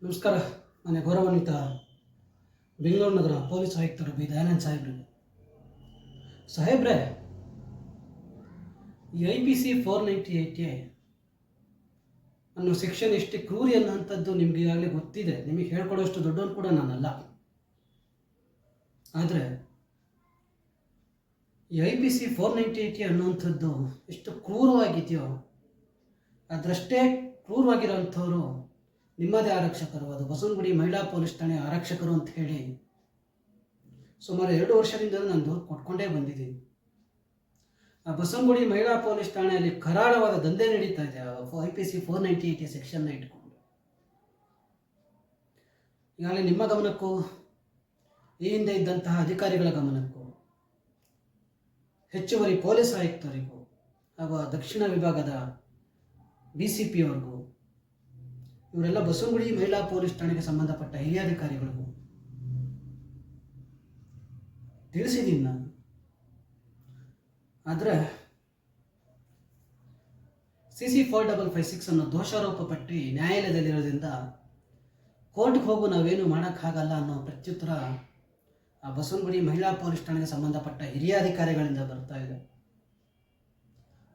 ನಮಸ್ಕಾರ. ಮನೆ ಗೌರವಾನ್ವಿತ ಬೆಂಗಳೂರು ನಗರ ಪೊಲೀಸ್ ಆಯುಕ್ತರು ಬಿ ದಯಾನಂದ್ ಸಾಹೇಬ್ರೆ, ಈ IPC 498A ಅನ್ನೋ ಸೆಕ್ಷನ್ ಎಷ್ಟು ಕ್ರೂರಿ ಅನ್ನೋಂಥದ್ದು ನಿಮಗೆ ಈಗಾಗಲೇ ಗೊತ್ತಿದೆ. ನಿಮಗೆ ಹೇಳ್ಕೊಡೋಷ್ಟು ದೊಡ್ಡವನು ಕೂಡ ನಾನಲ್ಲ. ಆದರೆ ಈ IPC 498A ಅನ್ನೋಂಥದ್ದು ಎಷ್ಟು ಕ್ರೂರವಾಗಿದೆಯೋ ಅದರಷ್ಟೇ ಕ್ರೂರವಾಗಿರೋಂಥವ್ರು ನಿಮ್ಮದೇ ಆರಕ್ಷಕರು, ಅದು ಬಸವನಗುಡಿ ಮಹಿಳಾ ಪೊಲೀಸ್ ಠಾಣೆ ಆರಕ್ಷಕರು ಅಂತ ಹೇಳಿ ಸುಮಾರು 2 ವರ್ಷದಿಂದ ನಾನು ದೂರು ಕೊಟ್ಕೊಂಡೇ ಬಂದಿದ್ದೀನಿ. ಆ ಬಸವನಗುಡಿ ಮಹಿಳಾ ಪೊಲೀಸ್ ಠಾಣೆಯಲ್ಲಿ ಕರಾಳವಾದ ದಂಧೆ ನಡೀತಾ ಇದೆ IPC 498 ಸೆಕ್ಷನ್ನ ಇಟ್ಕೊಂಡು. ಈಗಾಗಲೇ ನಿಮ್ಮ ಗಮನಕ್ಕೂ, ಈ ಹಿಂದೆ ಇದ್ದಂತಹ ಅಧಿಕಾರಿಗಳ ಗಮನಕ್ಕೂ, ಹೆಚ್ಚುವರಿ ಪೊಲೀಸ್ ಆಯುಕ್ತರಿಗೂ ಹಾಗೂ ದಕ್ಷಿಣ ವಿಭಾಗದ DCP ಅವ್ರಿಗೂ, ಇವರೆಲ್ಲ ಬಸವನಗುಡಿ ಮಹಿಳಾ ಪೊಲೀಸ್ ಠಾಣೆಗೆ ಸಂಬಂಧಪಟ್ಟ ಹಿರಿಯ ಅಧಿಕಾರಿಗಳಿಗೂ ತಿಳಿಸಿದ್ದೀನಿ ನಾನು. ಆದರೆ CC 4556 ಅನ್ನೋ ದೋಷಾರೋಪ ಪಟ್ಟಿ ನ್ಯಾಯಾಲಯದಲ್ಲಿರೋದ್ರಿಂದ ಕೋರ್ಟ್ಗೆ ಹೋಗು ನಾವೇನು ಮಾಡೋಕ್ಕಾಗಲ್ಲ ಅನ್ನೋ ಪ್ರತ್ಯುತ್ತರ ಆ ಬಸವನಗುಡಿ ಮಹಿಳಾ ಪೊಲೀಸ್ ಠಾಣೆಗೆ ಸಂಬಂಧಪಟ್ಟ ಹಿರಿಯ ಅಧಿಕಾರಿಗಳಿಂದ ಬರ್ತಾ ಇದೆ.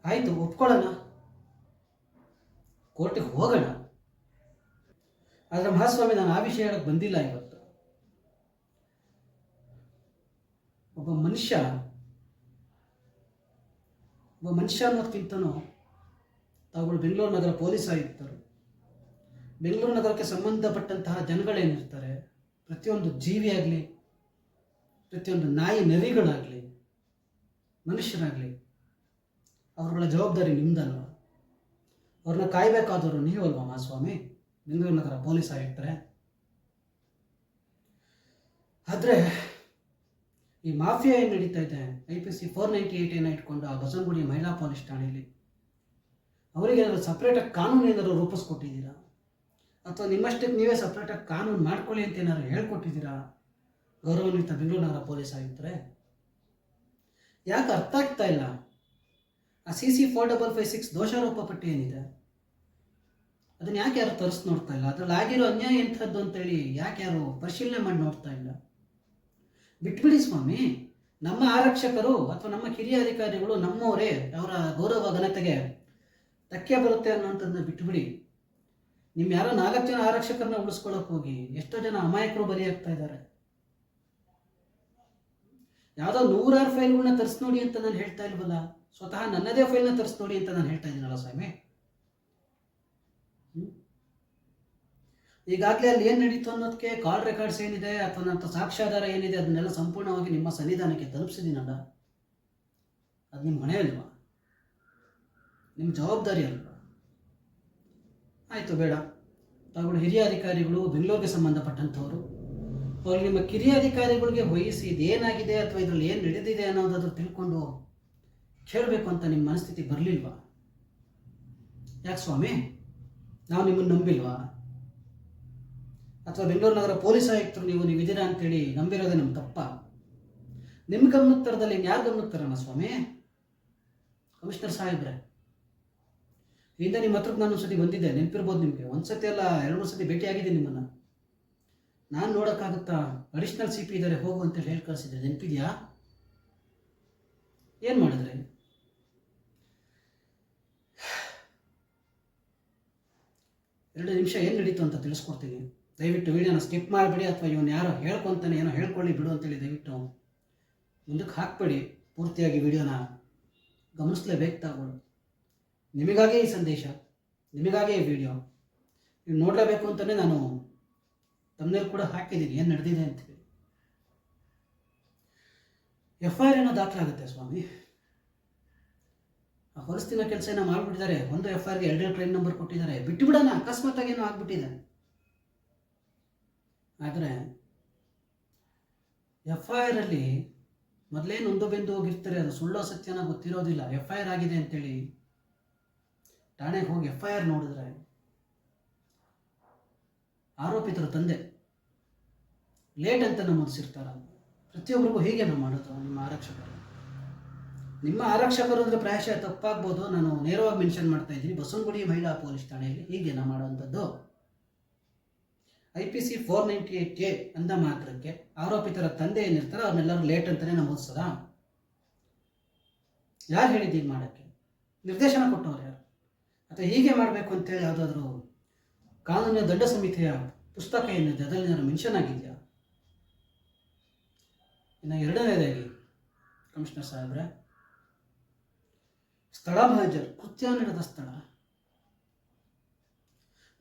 ಆಯಿತು, ಒಪ್ಕೊಳ್ಳೋಣ, ಕೋರ್ಟಿಗೆ ಹೋಗೋಣ. ಆದರೆ ಮಹಾಸ್ವಾಮಿ, ನಾನು ಆ ವಿಷಯ ಹೇಳಕ್ಕೆ ಬಂದಿಲ್ಲ ಇವತ್ತು. ಒಬ್ಬ ಮನುಷ್ಯ ಅನ್ನೋದಕ್ಕಿಂತನೂ ತಾವುಗಳು ಬೆಂಗಳೂರು ನಗರ ಪೊಲೀಸ್ ಆಯುಕ್ತರು, ಬೆಂಗಳೂರು ನಗರಕ್ಕೆ ಸಂಬಂಧಪಟ್ಟಂತಹ ಜನಗಳೇನಿರ್ತಾರೆ, ಪ್ರತಿಯೊಂದು ಜೀವಿಯಾಗಲಿ, ಪ್ರತಿಯೊಂದು ನಾಯಿ ನರಿಗಳಾಗಲಿ, ಮನುಷ್ಯರಾಗಲಿ, ಅವರುಗಳ ಜವಾಬ್ದಾರಿ ನಿಮ್ದಲ್ವ? ಅವ್ರನ್ನ ಕಾಯಬೇಕಾದವರು ನೀವಲ್ವ ಮಹಾಸ್ವಾಮಿ, ಬೆಂಗಳೂರು ನಗರ ಪೊಲೀಸ್ ಆಯುಕ್ತರೆ? ಆದರೆ ಈ ಮಾಫಿಯಾ ಏನು ನಡೀತಾ ಇದೆ IPC 498 ಇಟ್ಕೊಂಡು ಆ ಬಸವನಗುಡಿ ಮಹಿಳಾ ಪೊಲೀಸ್ ಠಾಣೆಯಲ್ಲಿ, ಅವರಿಗೆ ಏನಾದರೂ ಸಪ್ರೇಟಾಗಿ ಕಾನೂನು ಏನಾದರೂ ರೂಪಿಸ್ಕೊಟ್ಟಿದ್ದೀರಾ? ಅಥವಾ ನಿಮ್ಮಷ್ಟಕ್ಕೆ ನೀವೇ ಸಪ್ರೇಟಾಗಿ ಕಾನೂನು ಮಾಡ್ಕೊಳ್ಳಿ ಅಂತ ಏನಾದ್ರು ಹೇಳ್ಕೊಟ್ಟಿದ್ದೀರಾ ಗೌರವಾನ್ವಿತ ಬೆಂಗಳೂರು ನಗರ ಪೊಲೀಸ್ ಆಯುಕ್ತರೆ? ಯಾಕೆ ಅರ್ಥ ಆಗ್ತಾ ಇಲ್ಲ? ಆ CC 4556 ದೋಷಾರೋಪ ಪಟ್ಟಿ ಏನಿದೆ, ಅದನ್ನು ಯಾಕೆ ಯಾರು ತರಿಸಿ ನೋಡ್ತಾ ಇಲ್ಲ? ಅದರಲ್ಲಿ ಆಗಿರೋ ಅನ್ಯಾಯ ಎಂಥದ್ದು ಅಂತೇಳಿ ಯಾಕೆ ಯಾರು ಪರಿಶೀಲನೆ ಮಾಡಿ ನೋಡ್ತಾ ಇಲ್ಲ? ಬಿಟ್ಬಿಡಿ ಸ್ವಾಮಿ, ನಮ್ಮ ಆರಕ್ಷಕರು ಅಥವಾ ನಮ್ಮ ಕಿರಿಯ ಅಧಿಕಾರಿಗಳು ನಮ್ಮವರೇ, ಅವರ ಗೌರವ ಘನತೆಗೆ ಧಕ್ಕೆ ಬರುತ್ತೆ ಅನ್ನೋಂಥದ್ದನ್ನ ಬಿಟ್ಬಿಡಿ. ನಿಮ್ಮ ಯಾರೋ 4 ಜನ ಆರಕ್ಷಕರನ್ನ ಉಳಿಸ್ಕೊಳ್ಳೋಕೆ ಹೋಗಿ ಎಷ್ಟೋ ಜನ ಅಮಾಯಕರು ಬಲಿಯಾಗ್ತಾ ಇದ್ದಾರೆ. ಯಾವುದೋ 100 ಫೈಲ್ಗಳನ್ನ ತರಿಸಿ ನೋಡಿ ಅಂತ ನಾನು ಹೇಳ್ತಾ ಇಲ್ವಲ್ಲ, ಸ್ವತಃ ನನ್ನದೇ ಫೈಲ್ನ ತರಿಸಿ ನೋಡಿ ಅಂತ ನಾನು ಹೇಳ್ತಾ ಇದ್ದೀನಲ್ಲ ಸ್ವಾಮಿ. ಈಗಾಗಲೇ ಅಲ್ಲಿ ಏನು ನಡೀತು ಅನ್ನೋದಕ್ಕೆ ಕಾಲ್ ರೆಕಾರ್ಡ್ಸ್ ಏನಿದೆ ಅಥವಾ ನನ್ನ ಸಾಕ್ಷ್ಯಾಧಾರ ಏನಿದೆ ಅದನ್ನೆಲ್ಲ ಸಂಪೂರ್ಣವಾಗಿ ನಿಮ್ಮ ಸನ್ನಿಧಾನಕ್ಕೆ ತಲುಪಿಸಿದ್ದೀನಲ್ಲ. ಅದು ನಿಮ್ಮ ಹೊಣೆ ಅಲ್ವಾ? ನಿಮ್ಮ ಜವಾಬ್ದಾರಿ ಅಲ್ವಾ? ಆಯಿತು, ಬೇಡ, ತಾವುಗಳು ಹಿರಿಯ ಅಧಿಕಾರಿಗಳು, ಬೆಂಗಳೂರಿಗೆ ಸಂಬಂಧಪಟ್ಟಂಥವ್ರು, ಅವ್ರಿಗೆ ನಿಮ್ಮ ಕಿರಿಯ ಅಧಿಕಾರಿಗಳಿಗೆ ವಹಿಸಿ ಇದೇನಾಗಿದೆ ಅಥವಾ ಇದರಲ್ಲಿ ಏನು ನಡೆದಿದೆ ಅನ್ನೋದಾದ್ರೂ ತಿಳ್ಕೊಂಡು ಕೇಳಬೇಕು ಅಂತ ನಿಮ್ಮ ಮನಸ್ಥಿತಿ ಬರಲಿಲ್ವಾ? ಯಾಕೆ ಸ್ವಾಮಿ, ನಾವು ನಿಮ್ಮನ್ನು ನಂಬಿಲ್ವಾ? ಅಥವಾ ಬೆಂಗಳೂರು ನಗರ ಪೊಲೀಸ್ ಆಯುಕ್ತರು ನೀವು ಇದ್ದೀರಾ ಅಂತೇಳಿ ನಂಬಿರೋದೇ ನಮ್ಮ ತಪ್ಪ? ನಿಮ್ಮ ಗಮನಕ್ಕೆ ತರದಲ್ಲಿ ಯಾರು ಗಮನಕ್ಕೆ ತರೋಣ ಸ್ವಾಮಿ? ಕಮಿಷನರ್ ಸಾಹೇಬ್ರೆ, ಹಿಂದೆ ನಿಮ್ಮ ಹತ್ರಕ್ಕೆ ನಾನು ಒಂದ್ಸತಿ ಬಂದಿದ್ದೆ, ನೆನಪಿರ್ಬೋದು ನಿಮಗೆ. ಒಂದ್ಸತಿ ಅಲ್ಲ, 2-3 ಸತಿ ಭೇಟಿಯಾಗಿದ್ದೀನಿ ನಿಮ್ಮನ್ನು. ನಾನು ನೋಡೋಕ್ಕಾಗುತ್ತಾ? ಅಡಿಷನಲ್ CP ಇದ್ದಾರೆ, ಹೋಗು ಅಂತೇಳಿ ಹೇಳಿ ಕಳಿಸಿದ್ದೆ, ನೆನಪಿದೆಯಾ? ಏನು ಮಾಡಿದ್ರಿ? ಎರಡು ನಿಮಿಷ ಏನು ನಡೀತು ಅಂತ ತಿಳಿಸ್ಕೊಡ್ತೀನಿ. ದಯವಿಟ್ಟು ವಿಡಿಯೋನ ಸ್ಕಿಪ್ ಮಾಡಿಬಿಡಿ, ಅಥವಾ ಇವನು ಯಾರೋ ಹೇಳ್ಕೊತಾನೆ ಏನೋ ಹೇಳ್ಕೊಳ್ಳಿ ಬಿಡು ಅಂತೇಳಿ ದಯವಿಟ್ಟು ಮುಂದಕ್ಕೆ ಹಾಕ್ಬೇಡಿ. ಪೂರ್ತಿಯಾಗಿ ವಿಡಿಯೋನ ಗಮನಿಸಲೇಬೇಕು ತಾವುಗಳು. ನಿಮಗಾಗೇ ಈ ಸಂದೇಶ, ನಿಮಗಾಗೇ ಈ ವಿಡಿಯೋ ನೀವು ನೋಡಲೇಬೇಕು ಅಂತಲೇ ನಾನು ತಮ್ಮನೇಲಿ ಕೂಡ ಹಾಕಿದ್ದೀನಿ ಏನು ನಡೆದಿದೆ ಅಂತೇಳಿ. FIR ಏನೋ ದಾಖಲಾಗುತ್ತೆ ಸ್ವಾಮಿ. ಆ ಹೊಲಸ್ತಿನ ಕೆಲಸ ಏನೋ ಮಾಡಿಬಿಟ್ಟಿದ್ದಾರೆ. ಒಂದು FIRಗೆ 2 ಕ್ಲೈಮ್ ನಂಬರ್ ಕೊಟ್ಟಿದ್ದಾರೆ. ಬಿಟ್ಟು ಬಿಡೋಣ, ಅಕಸ್ಮಾತ್ತಾಗಿ ಏನೋ ಆಗ್ಬಿಟ್ಟಿದೆ. ಆದರೆ FIR ಅಲ್ಲಿ ಮೊದಲೇನು ಒಂದು ಬೆಂದು ಹೋಗಿರ್ತಾರೆ, ಅದು ಸುಳ್ಳೋ ಸತ್ಯನ ಗೊತ್ತಿರೋದಿಲ್ಲ. FIR ಆಗಿದೆ ಅಂತೇಳಿ ಠಾಣೆಗೆ ಹೋಗಿ FIR ನೋಡಿದ್ರೆ ಆರೋಪಿತರ ತಂದೆ ಲೇಟ್ ಅಂತ ನಮೂದಿಸಿರ್ತಾರ. ಪ್ರತಿಯೊಬ್ಬರಿಗೂ ಹೀಗೆ ನಾವು ಮಾಡೋದು. ನಿಮ್ಮ ಆರಕ್ಷಕರು ಅಂದರೆ ಪ್ರಾಯಶಃ ತಪ್ಪಾಗ್ಬೋದು, ನಾನು ನೇರವಾಗಿ ಮೆನ್ಷನ್ ಮಾಡ್ತಾ ಇದ್ದೀನಿ. ಬಸವನಗುಡಿ ಮಹಿಳಾ ಪೊಲೀಸ್ ಠಾಣೆಯಲ್ಲಿ ಹೀಗೆ ನಾವು ಮಾಡುವಂಥದ್ದು. IPC 498A ಅಂದ ಮಾತ್ರಕ್ಕೆ ಆರೋಪಿತರ ತಂದೆ ಏನಿರ್ತಾರೆ ಅವ್ರನ್ನೆಲ್ಲರೂ ಲೇಟ್ ಅಂತಲೇ ನಮೂದಿಸದ? ಯಾರು ಹೇಳಿದ್ದೀಗ ಮಾಡೋಕ್ಕೆ? ನಿರ್ದೇಶನ ಕೊಟ್ಟವ್ರು ಯಾರು? ಅಥವಾ ಹೀಗೆ ಮಾಡಬೇಕು ಅಂತೇಳಿ ಯಾವುದಾದ್ರೂ ಕಾನೂನಿನ ದಂಡ ಸಮಿತಿಯ ಪುಸ್ತಕ ಏನಿದೆ ಅದರಲ್ಲಿ ಏನಾದ್ರು ಮೆನ್ಷನ್ ಆಗಿದೆಯಾ? ಇನ್ನು ಎರಡನೇದಾಗಿ ಕಮಿಷನರ್ ಸಾಹೇಬ್ರೆ, ಸ್ಥಳ ಮಹಜರ್, ಕೃತ್ಯ ನಡೆದ ಸ್ಥಳ,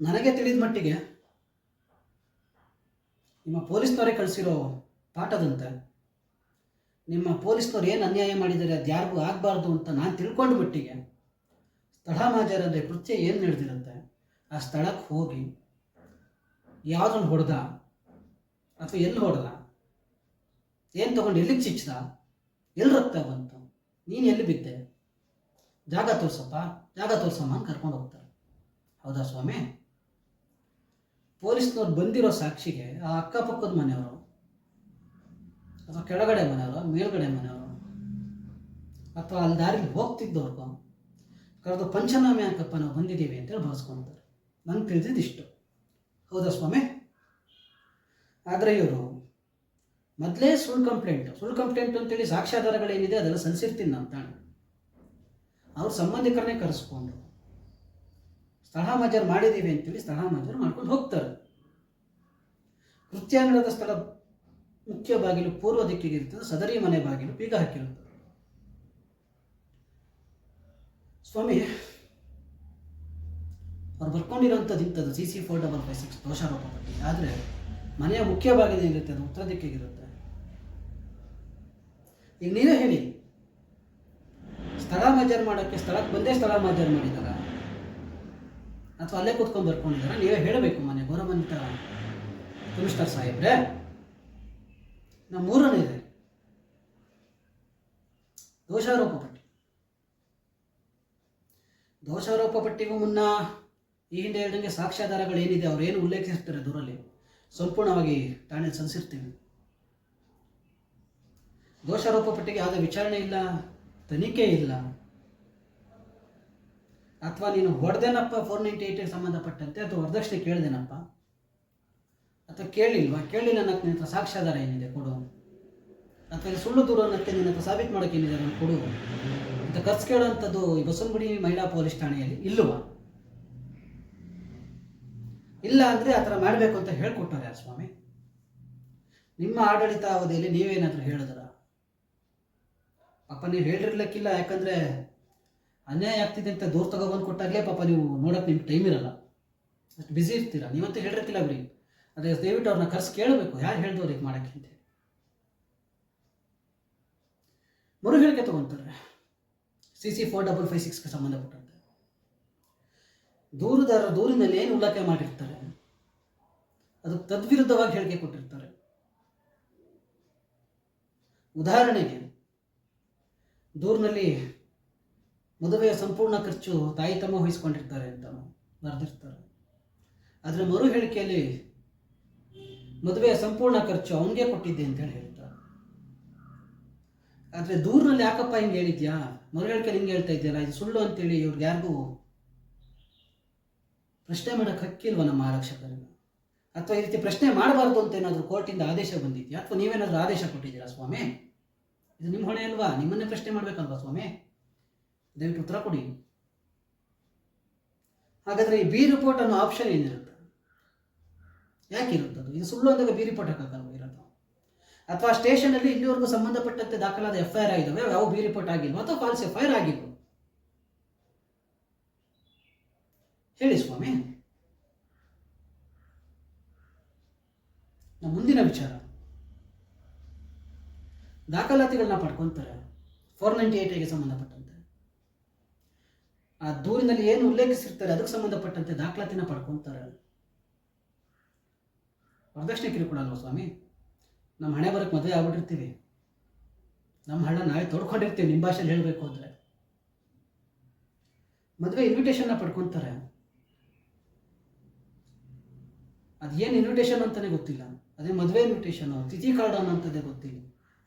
ನನಗೆ ತಿಳಿದ ಮಟ್ಟಿಗೆ ನಿಮ್ಮ ಪೊಲೀಸ್ನವರೇ ಕಳಿಸಿರೋ ಪಾಠದಂತೆ ನಿಮ್ಮ ಪೊಲೀಸ್ನವ್ರು ಏನು ಅನ್ಯಾಯ ಮಾಡಿದ್ದಾರೆ ಅದು ಯಾರಿಗೂ ಆಗಬಾರ್ದು ಅಂತ ನಾನು ತಿಳ್ಕೊಂಡು ಮಟ್ಟಿಗೆ ಸ್ಥಳ ಮಹಜರ್ ಅಂದರೆ ಕೃತ್ಯ ಏನು ನಡೆದಿರುತ್ತೆ ಆ ಸ್ಥಳಕ್ಕೆ ಹೋಗಿ ಯಾವುದನ್ನು ಹೊಡೆದ ಅಥವಾ ಎಲ್ಲಿ ಹೊಡೆದ, ಏನು ತಗೊಂಡು ಎಲ್ಲಿಗೆ ಚಿಚ್ಚದ, ಎಲ್ಲಿ ರಕ್ತ ಬಂತು, ನೀನು ಎಲ್ಲಿ ಬಿದ್ದೆ, ಜಾಗ ತೋರ್ಸಮ್ಮ ಅಂತ ಕರ್ಕೊಂಡು ಹೋಗ್ತಾರೆ. ಹೌದಾ ಸ್ವಾಮಿ? ಪೊಲೀಸ್ನವ್ರು ಬಂದಿರೋ ಸಾಕ್ಷಿಗೆ ಆ ಅಕ್ಕಪಕ್ಕದ ಮನೆಯವರು ಅಥವಾ ಕೆಳಗಡೆ ಮನೆಯವರು, ಮೇಲ್ಗಡೆ ಮನೆಯವರು ಅಥವಾ ಅಲ್ಲಿ ದಾರಿಲಿ ಹೋಗ್ತಿದ್ದವ್ರಿಗೂ ಕರೆದು ಪಂಚನಾಮೆ ಹಾಕಪ್ಪ ನಾವು ಬಂದಿದ್ದೀವಿ ಅಂತೇಳಿ ಬಳಸ್ಕೊಳ್ತಾರೆ. ನಂಗೆ ತಿಳಿದಿದ್ದಿಷ್ಟು. ಹೌದಾ ಸ್ವಾಮಿ? ಆದರೆ ಇವರು ಮೊದಲೇ ಸುಳ್ಳು ಕಂಪ್ಲೇಂಟ್ ಅಂತೇಳಿ ಸಾಕ್ಷ್ಯಾಧಾರಗಳೇನಿದೆ ಅದೆಲ್ಲ ಸಲ್ಲಿಸಿರ್ತೀನಿ ಅಂತ ಅವ್ರ ಸಂಬಂಧಿಕರನ್ನೇ ಕರೆಸ್ಕೊಂಡು ಸ್ಥಳ ಮಹಜರ್ ಮಾಡಿದ್ದೀವಿ ಅಂತೇಳಿ ಸ್ಥಳ ಮಹಜರ್ ಮಾಡ್ಕೊಂಡು ಹೋಗ್ತಾರೆ. ಕೃತ್ಯ ನಡೆದ ಸ್ಥಳ ಮುಖ್ಯ ಬಾಗಿಲು ಪೂರ್ವ ದಿಕ್ಕಿಗೆ ಇರ್ತದೆ, ಸದರಿ ಮನೆ ಬಾಗಿಲು ಬೀಗ ಹಾಕಿರುತ್ತದೆ. ಸ್ವಾಮಿ, ಅವ್ರು ಬರ್ಕೊಂಡಿರೋಂಥದ್ದು ಇಂಥದ್ದು CC 4556 ದೋಷಾರೋಪ ಪಟ್ಟಿ. ಆದರೆ ಮನೆಯ ಮುಖ್ಯ ಬಾಗಿಲು ಏನಿರುತ್ತೆ ಅದು ಉತ್ತರ ದಿಕ್ಕಿಗಿರುತ್ತೆ. ಈಗ ನೀವೇ ಹೇಳಿ, ಸ್ಥಳ ಮಹಜರ್ ಮಾಡೋಕ್ಕೆ ಸ್ಥಳಕ್ಕೆ ಬಂದೇ ಸ್ಥಳ ಮಹಜರ್ ಮಾಡಿದಾರ ಅಥವಾ ಅಲ್ಲೇ ಕೂತ್ಕೊಂಡು ಬರ್ಕೊಂಡಿದಾರ? ನೀವೇ ಹೇಳಬೇಕು ಮನೆ ಗೌರವಾನ್ವಿತ ಕಮಿಷನರ್ ಸಾಹೇಬ್ರೆ. ನಮ್ಮ ಮೂರನೇದೆ ದೋಷಾರೋಪ ಪಟ್ಟಿಗೂ ಮುನ್ನ ಈ ಹಿಂದೆ ಹೇಳಿದಂಗೆ ಸಾಕ್ಷ್ಯಾಧಾರಗಳು ಏನಿದೆ ಅವ್ರು ಏನು ಉಲ್ಲೇಖಿಸ್ತಾರೆ ದೂರಲ್ಲಿ ಸಂಪೂರ್ಣವಾಗಿ ಠಾಣೆ ಸಲ್ಲಿಸಿರ್ತೀವಿ. ದೋಷಾರೋಪ ಪಟ್ಟಿಗೆ ಯಾವುದೇ ವಿಚಾರಣೆ ಇಲ್ಲ, ತನಿಖೆ ಇಲ್ಲ. ಅಥವಾ ನೀನು ಹೊಡೆದೇನಪ್ಪ 498ಗೆ ಸಂಬಂಧಪಟ್ಟಂತೆ ಅಥವಾ ವರದಕ್ಷಿಣೆ ಕೇಳಿದೆನಪ್ಪ ಅಥವಾ ಕೇಳಿಲ್ಲ ಅನ್ನೋಕ್ಕೆ ನಿನ್ನ ಹತ್ರ ಸಾಕ್ಷ್ಯಾಧಾರ ಏನಿದೆ ಕೊಡು, ಅಥವಾ ಸುಳ್ಳು ದೂರು ಅನ್ನೋಕ್ಕೆ ನಿನ್ನ ಹತ್ರ ಸಾಬೀತು ಮಾಡೋಕೆ ಏನಿದೆ ಅದನ್ನು ಕೊಡು ಅಂತ ಖರ್ಚು ಕೇಳುವಂಥದ್ದು ಈ ಬಸವನಗುಡಿ ಮಹಿಳಾ ಪೊಲೀಸ್ ಠಾಣೆಯಲ್ಲಿ ಇಲ್ಲವಾ? ಇಲ್ಲ ಅಂದರೆ ಆ ಥರ ಮಾಡಬೇಕು ಅಂತ ಹೇಳ್ಕೊಟ್ಟಾರೆ ಯಾರು ಸ್ವಾಮಿ? ನಿಮ್ಮ ಆಡಳಿತ ಅವಧಿಯಲ್ಲಿ ನೀವೇನಾದರೂ ಹೇಳಿದ್ರ? ಪಾಪ ನೀವು ಹೇಳಿರ್ಲಿಕ್ಕಿಲ್ಲ, ಯಾಕಂದರೆ ಅನ್ಯಾಯ ಆಗ್ತಿದೆ ಅಂತ ದೂರ ತಗೊಬಂದು ಕೊಟ್ಟಾಗಲೇ ಪಾಪ ನೀವು ನೋಡೋಕೆ ನಿಮ್ಗೆ ಟೈಮ್ ಇರಲ್ಲ, ಅಷ್ಟು ಬ್ಯುಸಿ ಇರ್ತೀರ. ನೀವಂತೂ ಹೇಳಿರ್ತಿಲ್ಲ ಬಿಡಿ. ಅದೇ ದಯವಿಟ್ಟು ಅವ್ರನ್ನ ಕರ್ಸಿ ಕೇಳಬೇಕು ಯಾರು ಹೇಳಿದವ್ರು ಈಗ ಮಾಡೋಕ್ಕೆ ಅಂತ. ಮರು ಹೇಳಿಕೆ ತಗೊತಾರೆ CC 4556ಗೆ ಸಂಬಂಧಪಟ್ಟಂತೆ. ದೂರಿನಲ್ಲಿ ಏನು ಉಲ್ಲೇಖ ಮಾಡಿರ್ತಾರೆ ಅದು ತದ್ವಿರುದ್ಧವಾಗಿ ಹೇಳಿಕೆ ಕೊಟ್ಟಿರ್ತಾರೆ. ಉದಾಹರಣೆಗೆ, ದೂರಿನಲ್ಲಿ ಮದುವೆಯ ಸಂಪೂರ್ಣ ಖರ್ಚು ತಾಯಿ ತಮ್ಮ ವಹಿಸ್ಕೊಂಡಿರ್ತಾರೆ ಅಂತ ಬರೆದಿರ್ತಾರೆ. ಆದರೆ ಮರು ಹೇಳಿಕೆಯಲ್ಲಿ ಮದುವೆಯ ಸಂಪೂರ್ಣ ಖರ್ಚು ಅವನಿಗೆ ಕೊಟ್ಟಿದ್ದೆ ಅಂತೇಳಿ ಹೇಳ್ತಾರೆ. ಆದರೆ ದೂರಿನಲ್ಲಿ ಯಾಕಪ್ಪ ಹಿಂಗೆ ಹೇಳಿದ್ಯಾ, ಮರು ಹೇಳಿಕೆಯಲ್ಲಿ ಹಿಂಗೆ ಹೇಳ್ತಾ ಇದ್ದೀರಾ, ಇದು ಸುಳ್ಳು ಅಂತೇಳಿ ಇವ್ರಿಗೆ ಯಾರಿಗೂ ಪ್ರಶ್ನೆ ಮಾಡೋಕ್ಕೆ ಹಕ್ಕಿಲ್ವ ನಮ್ಮ ಆರಕ್ಷಕರಿಗೆ? ಅಥವಾ ಈ ರೀತಿ ಪ್ರಶ್ನೆ ಮಾಡಬಾರ್ದು ಅಂತ ಏನಾದರೂ ಕೋರ್ಟಿಂದ ಆದೇಶ ಬಂದಿದೆಯಾ ಅಥವಾ ನೀವೇನಾದರೂ ಆದೇಶ ಕೊಟ್ಟಿದ್ದೀರಾ ಸ್ವಾಮಿ? ಇದು ನಿಮ್ಮ ಹೊಣೆ ಅಲ್ವಾ? ನಿಮ್ಮನ್ನೇ ಪ್ರಶ್ನೆ ಮಾಡಬೇಕಲ್ವಾ ಸ್ವಾಮಿ? ದಯವಿಟ್ಟು ಉತ್ತರ ಕೊಡಿ. ಹಾಗಾದರೆ ಈ ಬಿ ರಿಪೋರ್ಟ್ ಅನ್ನೋ ಆಪ್ಷನ್ ಏನಿರುತ್ತೆ, ಯಾಕಿರುತ್ತದು? ಇದು ಸುಳ್ಳು ಅಂದಾಗ ಬಿ ರಿಪೋರ್ಟ್ ಹಾಕಲ್ವ ಇರೋದು? ಅಥವಾ ಸ್ಟೇಷನಲ್ಲಿ ಇಲ್ಲಿವರೆಗೂ ಸಂಬಂಧಪಟ್ಟಂತೆ ದಾಖಲಾದ FIR ಆಗಿದ್ದಾವೆ, ಯಾವ ಬಿ ರಿಪೋರ್ಟ್ ಆಗಿಲ್ವ ಅಥವಾ ಫಾಲ್ಸ್ FIR ಆಗಿಲ್ವ? ಹೇಳಿ ಸ್ವಾಮಿ. ನಮ್ಮ ಮುಂದಿನ ವಿಚಾರ, ದಾಖಲಾತಿಗಳನ್ನ ಪಡ್ಕೊತಾರೆ 498ಗೆ ಸಂಬಂಧಪಟ್ಟಂತೆ. ಆ ದೂರಿನಲ್ಲಿ ಏನು ಉಲ್ಲೇಖಿಸಿರ್ತಾರೆ ಅದಕ್ಕೆ ಸಂಬಂಧಪಟ್ಟಂತೆ ದಾಖಲಾತಿನ ಪಡ್ಕೊತಾರೆ. ವರದಕ್ಷಿಣೆ ಕಿರುಕುಳ ಅಲ್ವಾ ಸ್ವಾಮಿ? ನಮ್ಮ ಹಣೆ ಬರಕ್ಕೆ ಮದುವೆ ಆಗ್ಬಿಟ್ಟಿರ್ತೀವಿ, ನಮ್ಮ ಹಣ ನಾವೇ ತೊಡ್ಕೊಂಡಿರ್ತೀವಿ. ನಿಮ್ಮ ಭಾಷೆಯಲ್ಲಿ ಹೇಳಬೇಕು ಅಂದರೆ ಮದುವೆ ಇನ್ವಿಟೇಷನ್ನ ಪಡ್ಕೊತಾರೆ. ಅದೇನು ಇನ್ವಿಟೇಷನ್ ಅಂತಲೇ ಗೊತ್ತಿಲ್ಲ, ಅದೇ ಮದುವೆ ಇನ್ವಿಟೇಷನ್ ತಿಥಿ ಕಾರ್ಡ್ ಅನ್ನೋಂಥದ್ದೇ ಗೊತ್ತಿಲ್ಲ.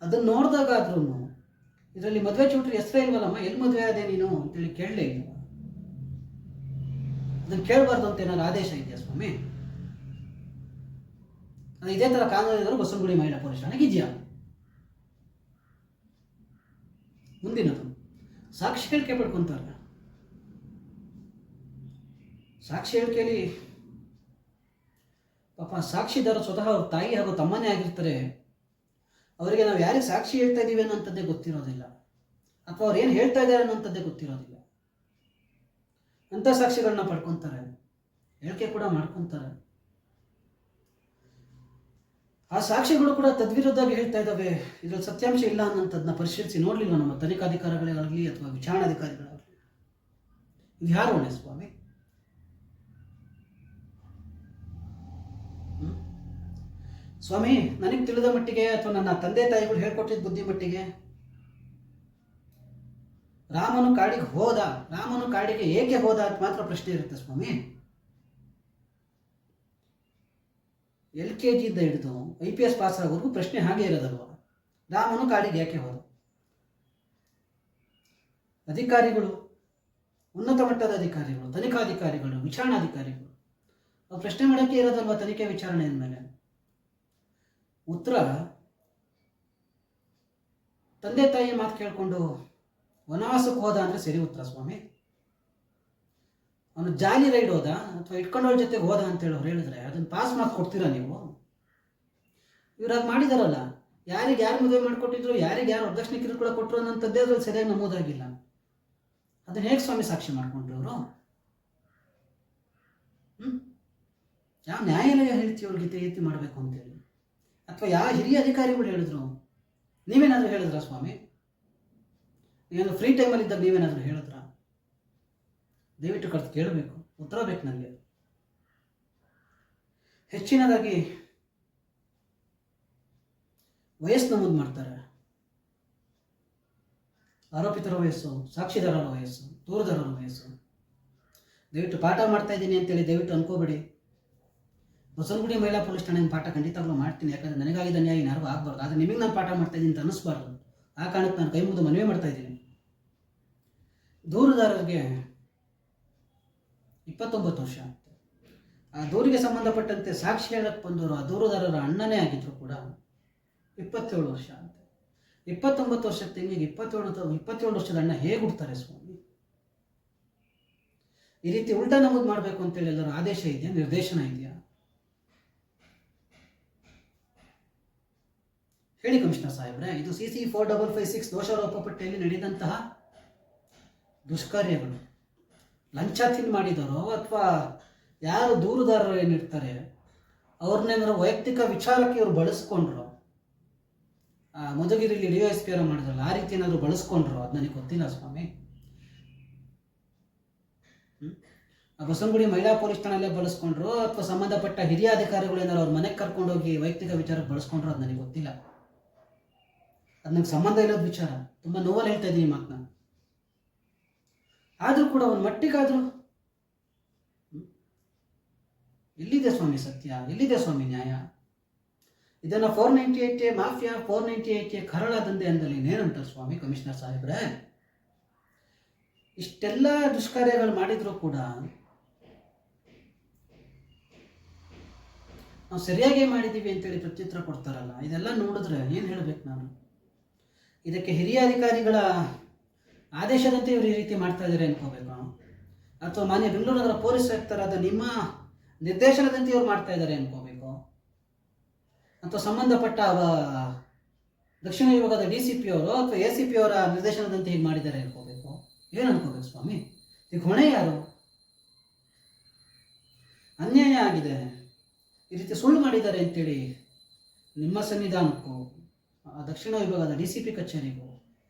ಅದನ್ನು ನೋಡಿದಾಗಾದ್ರೂ ಇದರಲ್ಲಿ ಮದುವೆ ಚೌಟ್ರಿ ಹೆಸರೇ ಇಲ್ವಲ್ಲಮ್ಮ, ಎಲ್ಲಿ ಮದುವೆ ಆದೆ ನೀನು ಅಂತೇಳಿ ಕೇಳಲೇ ಇಲ್ಲ. ಅದನ್ನು ಕೇಳಬಾರ್ದು ಅಂತ ಏನಾದ್ರು ಆದೇಶ ಇದೆಯಾ ಸ್ವಾಮಿ? ಇದೇ ಥರ ಕಾನೂನು ಏನಾದರೂ ಬಸವನಗುಡಿ ಮಹಿಳಾ ಪೊಲೀಸ್ ಠಾಣೆಗೆ ಇದೆಯಾ? ಮುಂದಿನದು ಸಾಕ್ಷಿ ಹೇಳಿಕೆ ಪಡ್ಕೊತಾರೆ. ಸಾಕ್ಷಿ ಹೇಳಿಕೆಯಲ್ಲಿ ಪಾಪ ಸಾಕ್ಷಿದಾರ ಸ್ವತಃ ಅವ್ರ ತಾಯಿ ಹಾಗೂ ತಮ್ಮನೇ ಆಗಿರ್ತಾರೆ. ಅವರಿಗೆ ನಾವು ಯಾರಿಗೆ ಸಾಕ್ಷಿ ಹೇಳ್ತಾ ಇದ್ದೀವಿ ಅನ್ನೋಂಥದ್ದೇ ಗೊತ್ತಿರೋದಿಲ್ಲ, ಅಥವಾ ಅವ್ರು ಏನು ಹೇಳ್ತಾ ಇದ್ದಾರೆ ಅನ್ನೋಂಥದ್ದೇ ಗೊತ್ತಿರೋದಿಲ್ಲ. ಅಂಥ ಸಾಕ್ಷಿಗಳನ್ನ ಪಡ್ಕೊತಾರೆ, ಹೇಳಿಕೆ ಕೂಡ ಮಾಡ್ಕೊತಾರೆ. ಆ ಸಾಕ್ಷಿಗಳು ಕೂಡ ತದ್ವಿರುದ್ಧವಾಗಿ ಹೇಳ್ತಾ ಇದ್ದಾವೆ, ಇದರಲ್ಲಿ ಸತ್ಯಾಂಶ ಇಲ್ಲ ಅನ್ನೋಂಥದ್ದನ್ನ ಪರಿಶೀಲಿಸಿ ನೋಡಲಿಲ್ಲ ನಮ್ಮ ತನಿಖಾಧಿಕಾರಿಗಳಾಗಲಿ ಅಥವಾ ವಿಚಾರಣಾಧಿಕಾರಿಗಳಾಗಲಿ. ಇದು ಯಾರು ಹೊಣೆ ಸ್ವಾಮಿ? ಸ್ವಾಮಿ, ನನಗೆ ತಿಳಿದ ಮಟ್ಟಿಗೆ ಅಥವಾ ನನ್ನ ತಂದೆ ತಾಯಿಗಳು ಹೇಳ್ಕೊಟ್ಟಿದ್ದ ಬುದ್ಧಿ ಮಟ್ಟಿಗೆ ರಾಮನು ಕಾಡಿಗೆ ಹೋದ, ರಾಮನು ಕಾಡಿಗೆ ಏಕೆ ಹೋದ ಅಂತ ಮಾತ್ರ ಪ್ರಶ್ನೆ ಇರುತ್ತೆ ಸ್ವಾಮಿ. LKG ಇಂದ ಹಿಡಿದು IPS ಪಾಸ್ ಆಗೋವರೆಗೂ ಪ್ರಶ್ನೆ ಹಾಗೆ ಇರೋದಲ್ವ, ರಾಮನು ಕಾಡಿಗೆ ಯಾಕೆ ಹೋದ? ಅಧಿಕಾರಿಗಳು, ಉನ್ನತ ಮಟ್ಟದ ಅಧಿಕಾರಿಗಳು, ತನಿಖಾಧಿಕಾರಿಗಳು, ವಿಚಾರಣಾಧಿಕಾರಿಗಳು ಅವ್ರು ಪ್ರಶ್ನೆ ಮಾಡೋಕ್ಕೆ ಇರೋದಲ್ವ ತನಿಖೆ ವಿಚಾರಣೆ ಅಂದಮೇಲೆ. ಉತ್ತರ ತಂದೆ ತಾಯಿ ಮಾತು ಕೇಳಿಕೊಂಡು ವನವಾಸಕ್ಕೆ ಹೋದ ಅಂದರೆ ಸರಿ ಉತ್ತರ ಸ್ವಾಮಿ. ಅವನು ಜಾಲಿ ರೈಡ್ ಹೋದ ಅಥವಾ ಇಟ್ಕೊಂಡವ್ರ ಜೊತೆಗೆ ಹೋದ ಅಂತೇಳಿ ಅವ್ರು ಹೇಳಿದ್ರೆ ಅದನ್ನು ಪಾಸ್ ಮಾರ್ಕ್ ಕೊಡ್ತೀರಾ ನೀವು? ಇವ್ರಾಗ ಮಾಡಿದಾರಲ್ಲ, ಯಾರಿಗೆ ಯಾರು ಮದುವೆ ಮಾಡಿಕೊಟ್ಟಿದ್ರು, ಯಾರಿಗೆ ಯಾರು ವರದಕ್ಷಿಣೆ ಕಿರುಕುಳ ಕೊಟ್ಟರು ಅನ್ನೋಂಥದ್ದೇ ಅದ್ರಲ್ಲಿ ಸರಿಯಾಗಿ ನಮೂದಾಗಿಲ್ಲ. ಅದನ್ನು ಹೇಗೆ ಸ್ವಾಮಿ ಸಾಕ್ಷಿ ಮಾಡ್ಕೊಂಡ್ರು ಅವರು? ಯಾವ ನ್ಯಾಯಾಲಯ ಹೇಳ್ತೀವಿ ಅವ್ರಿಗೆ ಗೀತೆ ಮಾಡಬೇಕು ಅಂತೇಳಿ? ಅಥವಾ ಯಾವ ಹಿರಿಯ ಅಧಿಕಾರಿಗಳು ಹೇಳಿದ್ರು? ನೀವೇನಾದರೂ ಹೇಳಿದ್ರ ಸ್ವಾಮಿ? ನೀವೇನು ಫ್ರೀ ಟೈಮಲ್ಲಿ ಇದ್ದಾಗ ನೀವೇನಾದರೂ ಹೇಳಿದ್ರ? ದಯವಿಟ್ಟು ಕರೆದು ಕೇಳಬೇಕು, ಉತ್ತರ ಬೇಕು ನನಗೆ. ಹೆಚ್ಚಿನದಾಗಿ ವಯಸ್ಸು ನಮೂದು ಮಾಡ್ತಾರೆ. ಆರೋಪಿತರ ವಯಸ್ಸು, ಸಾಕ್ಷಿದಾರರ ವಯಸ್ಸು, ದೂರದಾರರ ವಯಸ್ಸು. ದಯವಿಟ್ಟು ಪಾಠ ಮಾಡ್ತಾ ಇದ್ದೀನಿ ಅಂತೇಳಿ ದಯವಿಟ್ಟು ಅನ್ಕೋಬೇಡಿ. ಬಸವನಗುಡಿ ಮಹಿಳಾ ಪೊಲೀಸ್ ಠಾಣೆ ಪಾಠ ಖಂಡಿತವಾಗ್ಲೂ ಮಾಡ್ತೀನಿ, ಯಾಕಂದರೆ ನನಗಾಗಿದ್ದ ನ್ಯಾಯ ಯಾರಿಗೂ ಆಗಬಾರ್ದು. ಆದರೆ ನಿಮಗೆ ನಾನು ಪಾಠ ಮಾಡ್ತಾ ಇದ್ದೀನಿ ಅಂತ ಅನ್ನಿಸ್ಬಾರ್ದು. ಆ ಕಾರಣಕ್ಕೆ ನಾನು ಕೈ ಮುಗಿದು ಮನವಿ ಮಾಡ್ತಾ ಇದ್ದೀನಿ. ದೂರುದಾರರಿಗೆ 29 ವರ್ಷ ಆಗುತ್ತೆ. ಆ ದೂರಿಗೆ ಸಂಬಂಧಪಟ್ಟಂತೆ ಸಾಕ್ಷಿ ಹೇಳಕ್ಕೆ ಬಂದವರು ಆ ದೂರುದಾರರ ಅಣ್ಣನೇ ಆಗಿದ್ರು ಕೂಡ 27 ವರ್ಷ ಆಗುತ್ತೆ. 29 ವರ್ಷದ ತೆಂಗಿಗೆ 27 ವರ್ಷದ ಅಣ್ಣ ಹೇಗೆ ಹುಡ್ತಾರೆ ಸ್ವಾಮಿ? ಈ ರೀತಿ ಉಲ್ಟಾ ನಮೂದು ಮಾಡಬೇಕು ಅಂತೇಳಿ ಎಲ್ಲರೂ ಆದೇಶ ಇದೆಯಾ, ನಿರ್ದೇಶನ ಇದೆಯಾ? ಹೇಳಿ ಕಮಿಷನರ್ ಸಾಹೇಬ್ರೆ, ಇದು CC 4556 ದೋಷಾರೋಪ ಪಟ್ಟಿಯಲ್ಲಿ ನಡೆದಂತಹ ದುಷ್ಕಾರ್ಯಗಳು ಲಂಚ ತಿಂದು ಮಾಡಿದರೋ ಅಥವಾ ಯಾರು ದೂರುದಾರರು ಏನಿರ್ತಾರೆ ಅವ್ರನ್ನೇನಾದ್ರು ವೈಯಕ್ತಿಕ ವಿಚಾರಕ್ಕೆ ಇವರು ಬಳಸ್ಕೊಂಡ್ರು, ಮಧುಗಿರಿಲಿ DSP ಅವರು ಮಾಡಿದ್ರಲ್ಲ ಆ ರೀತಿ ಏನಾದ್ರು ಬಳಸ್ಕೊಂಡ್ರು, ಅದು ನನಗೆ ಗೊತ್ತಿಲ್ಲ ಸ್ವಾಮಿ. ಬಸವನಗುಡಿ ಮಹಿಳಾ ಪೊಲೀಸ್ ಠಾಣೆಯಲ್ಲೇ ಬಳಸ್ಕೊಂಡ್ರು ಅಥವಾ ಸಂಬಂಧಪಟ್ಟ ಹಿರಿಯ ಅಧಿಕಾರಿಗಳು ಏನಾದ್ರು ಅವ್ರ ಮನೆಗೆ ಕರ್ಕೊಂಡೋಗಿ ವೈಯಕ್ತಿಕ ವಿಚಾರಕ್ಕೆ ಬಳಸ್ಕೊಂಡ್ರು, ಅದು ನನಗೆ ಗೊತ್ತಿಲ್ಲ. ಅದು ನನಗೆ ಸಂಬಂಧ ಇಲ್ಲದ ವಿಚಾರ. ತುಂಬ ನೋವಲ್ಲಿ ಹೇಳ್ತಾ ಇದ್ದೀನಿ ಮಾತನ್ನ. ಆದರೂ ಕೂಡ ಒಂದು ಮಟ್ಟಿಗಾದರೂ ಎಲ್ಲಿದೆ ಸ್ವಾಮಿ ಸತ್ಯ, ಎಲ್ಲಿದೆ ಸ್ವಾಮಿ ನ್ಯಾಯ? ಇದನ್ನು 498A ಮಾಫಿಯಾ, 498A ಕರಾಳ ದಂಧೆ ಅಂದಲ್ಲಿ ಇನ್ನೇನಂತಾರೆ ಸ್ವಾಮಿ ಕಮಿಷನರ್ ಸಾಹೇಬ್ರೆ? ಇಷ್ಟೆಲ್ಲ ದುಷ್ಕಾರ್ಯಗಳು ಮಾಡಿದ್ರು ಕೂಡ ನಾವು ಸರಿಯಾಗಿ ಮಾಡಿದ್ದೀವಿ ಅಂತೇಳಿ ಪ್ರತ್ಯುತ್ತರ ಕೊಡ್ತಾರಲ್ಲ, ಇದೆಲ್ಲ ನೋಡಿದ್ರೆ ಏನು ಹೇಳಬೇಕು ನಾನು? ಇದಕ್ಕೆ ಹಿರಿಯ ಅಧಿಕಾರಿಗಳ ಆದೇಶದಂತೆ ಇವರು ಈ ರೀತಿ ಮಾಡ್ತಾ ಇದ್ದಾರೆ ಅನ್ಕೋಬೇಕು, ಅಥವಾ ಮಾನ್ಯ ಬೆಂಗಳೂರು ನಗರ ಪೊಲೀಸ್ ಆಯುಕ್ತರಾದ ನಿಮ್ಮ ನಿರ್ದೇಶನದಂತೆ ಇವರು ಮಾಡ್ತಾ ಇದ್ದಾರೆ ಅನ್ಕೋಬೇಕು, ಅಥವಾ ಸಂಬಂಧಪಟ್ಟ ದಕ್ಷಿಣ ವಿಭಾಗದ DCP ಅವರು ಅಥವಾ ACP ಅವರ ನಿರ್ದೇಶನದಂತೆ ಹೀಗೆ ಮಾಡಿದ್ದಾರೆ ಅನ್ಕೋಬೇಕು. ಏನು ಅನ್ಕೋಬೇಕು ಸ್ವಾಮಿ? ಈಗ ಹೊಣೆ ಯಾರು? ಅನ್ಯಾಯ ಆಗಿದೆ, ಈ ರೀತಿ ಸುಳ್ಳು ಮಾಡಿದ್ದಾರೆ ಅಂತೇಳಿ ನಿಮ್ಮ ಸನ್ನಿಧಾನಕ್ಕೂ ದಕ್ಷಿಣ ವಿಭಾಗದ DCP ಕಚೇರಿಗೂ